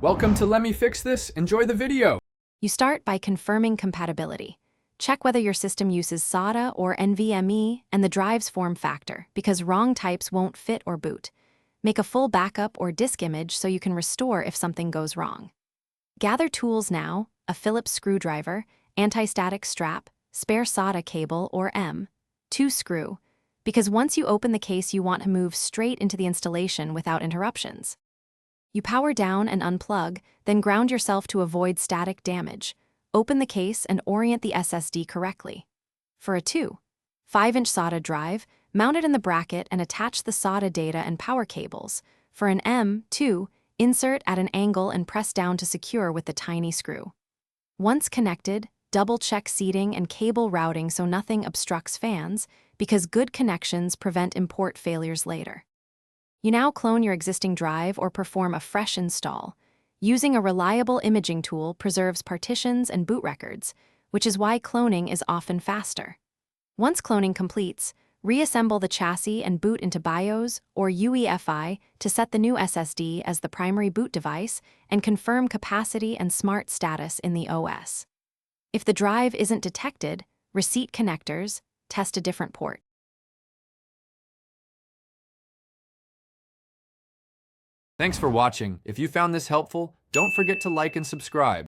Welcome to Let Me Fix This. Enjoy the video. You start by confirming compatibility. Check whether your system uses SATA or NVMe and the drive's form factor, because wrong types won't fit or boot. Make a full backup or disk image so you can restore if something goes wrong. Gather tools now: a Phillips screwdriver, anti-static strap, spare SATA cable or M2 screw, because once you open the case you want to move straight into the installation without interruptions. You power down and unplug, then ground yourself to avoid static damage. Open the case and orient the SSD correctly. For a 5-inch SATA drive, mount it in the bracket and attach the SATA data and power cables. For an M2, insert at an angle and press down to secure with the tiny screw. Once connected, double-check seating and cable routing so nothing obstructs fans, because good connections prevent import failures later. You now clone your existing drive or perform a fresh install. Using a reliable imaging tool preserves partitions and boot records, which is why cloning is often faster. Once cloning completes, reassemble the chassis and boot into BIOS or UEFI to set the new SSD as the primary boot device and confirm capacity and smart status in the OS. If the drive isn't detected, reset connectors, test a different port. Thanks for watching. If you found this helpful, don't forget to like and subscribe.